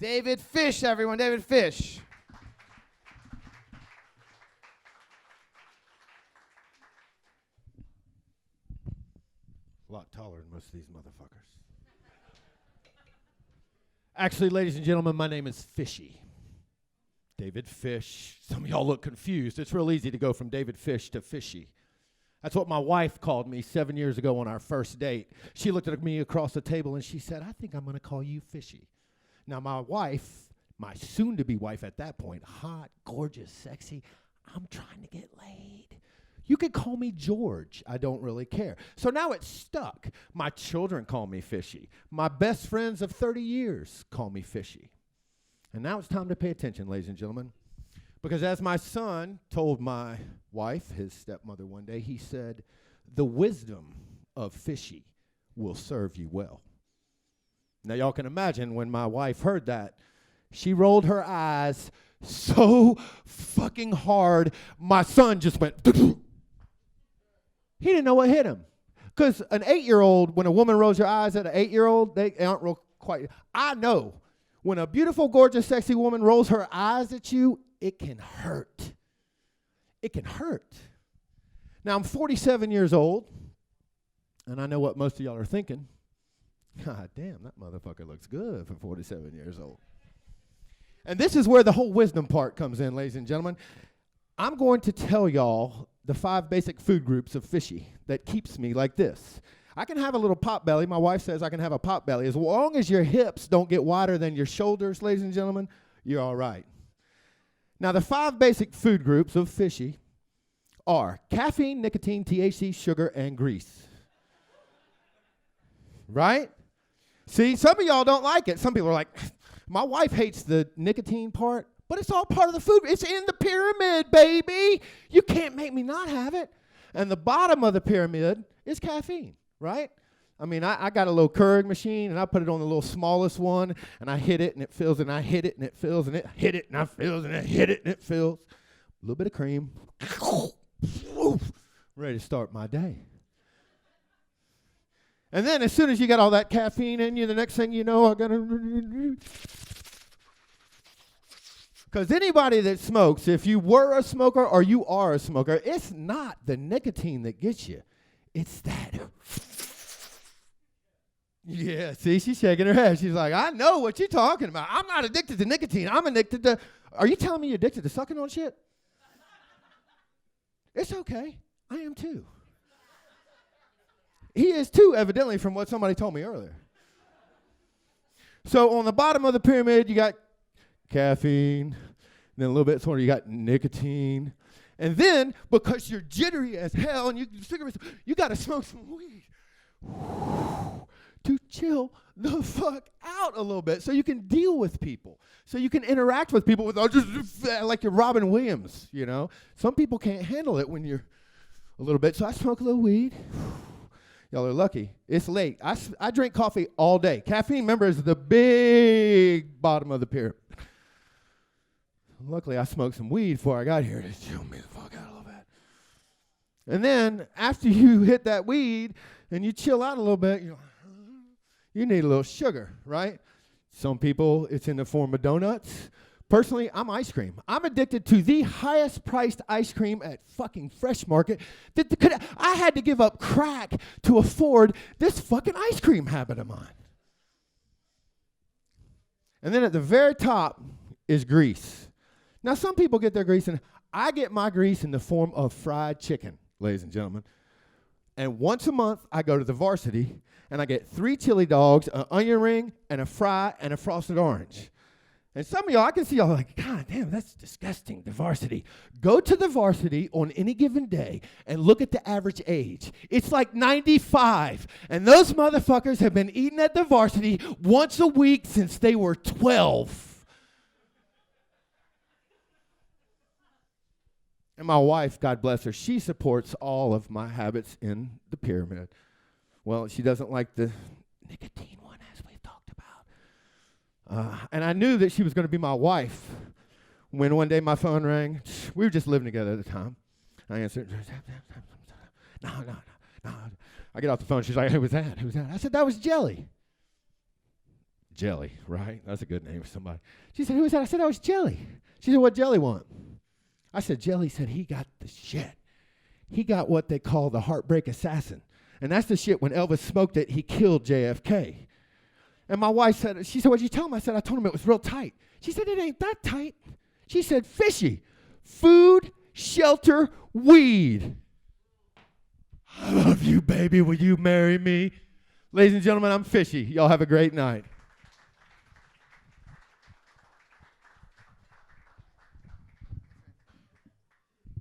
David Fisch, everyone. David Fisch. A lot taller than most of these motherfuckers. Actually, ladies and gentlemen, my name is Fishy. David Fisch. Some of y'all look confused. It's real easy to go from David Fisch to Fishy. That's what my wife called me 7 years ago on our first date. She looked at me across the table and she said, I think I'm going to call you Fishy. Now, my wife, my soon-to-be wife at that point, hot, gorgeous, sexy, I'm trying to get laid. You could call me George. I don't really care. So now it's stuck. My children call me Fishy. My best friends of 30 years call me Fishy. And now it's time to pay attention, ladies and gentlemen. Because as my son told my wife, his stepmother, one day, he said, the wisdom of Fishy will serve you well. Now, y'all can imagine when my wife heard that, she rolled her eyes so fucking hard, my son just went, he didn't know what hit him. Because an 8-year-old, when a woman rolls her eyes at an 8-year-old, they aren't real quite. I know when a beautiful, gorgeous, sexy woman rolls her eyes at you, it can hurt. It can hurt. Now, I'm 47 years old, and I know what most of y'all are thinking. God damn, that motherfucker looks good for 47 years old. And this is where the whole wisdom part comes in, ladies and gentlemen. I'm going to tell y'all the 5 basic food groups of Fishy that keeps me like this. I can have a little pot belly. My wife says I can have a pot belly. As long as your hips don't get wider than your shoulders, ladies and gentlemen, you're all right. Now, the 5 basic food groups of Fishy are caffeine, nicotine, THC, sugar, and grease. Right? See, some of y'all don't like it. Some people are like, my wife hates the nicotine part, but it's all part of the food. It's in the pyramid, baby. You can't make me not have it. And the bottom of the pyramid is caffeine, right? I mean, I got a little Keurig machine, and I put it on the little smallest one, and I hit it, and it fills, and I hit it, and it fills, and it hit it, and I fills, and it hit it, and it fills. A little bit of cream. Ready to start my day. And then as soon as you got all that caffeine in you, the next thing you know, I got to... Because anybody that smokes, if you were a smoker or you are a smoker, it's not the nicotine that gets you. It's that. Yeah, see, she's shaking her head. She's like, I know what you're talking about. I'm not addicted to nicotine. I'm addicted to... Are you telling me you're addicted to sucking on shit? It's okay. I am too. He is too, evidently, from what somebody told me earlier. So on the bottom of the pyramid, you got caffeine. And then a little bit sort of you got nicotine. And then, because you're jittery as hell and you got to smoke some weed to chill the fuck out a little bit so you can deal with people. So you can interact with people without just like you're Robin Williams, you know. Some people can't handle it when you're a little bit. So I smoke a little weed. Y'all are lucky. It's late. I drink coffee all day. Caffeine, remember, is the big bottom of the pyramid. Luckily, I smoked some weed before I got here to chill me the fuck out a little bit. And then after you hit that weed and you chill out a little bit, you need a little sugar, right? Some people, it's in the form of donuts. Personally, I'm ice cream. I'm addicted to the highest priced ice cream at fucking Fresh Market. I had to give up crack to afford this fucking ice cream habit of mine. And then at the very top is grease. Now, some people get their grease, and I get my grease in the form of fried chicken, ladies and gentlemen. And once a month, I go to the Varsity, and I get 3 chili dogs, an onion ring, and a fry, and a frosted orange. And some of y'all, I can see y'all like, God damn, that's disgusting, the Varsity. Go to the Varsity on any given day and look at the average age. It's like 95. And those motherfuckers have been eating at the Varsity once a week since they were 12. And my wife, God bless her, she supports all of my habits in the pyramid. Well, she doesn't like the nicotine one, as we've talked about. And I knew that she was going to be my wife when one day my phone rang. We were just living together at the time. I answered. No. I get off the phone. She's like, who was that? I said, that was Jelly. Jelly, right? That's a good name for somebody. She said, who is that? I said, oh, it's Jelly. She said, what Jelly want? I said, Jelly said he got the shit. He got what they call the heartbreak assassin. And that's the shit when Elvis smoked it, he killed JFK. And my wife said, she said, what'd you tell him? I said, I told him it was real tight. She said, it ain't that tight. She said, fishy. Food, shelter, weed. I love you, baby. Will you marry me? Ladies and gentlemen, I'm Fishy. Y'all have a great night.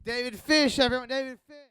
David Fisch, everyone. David Fisch.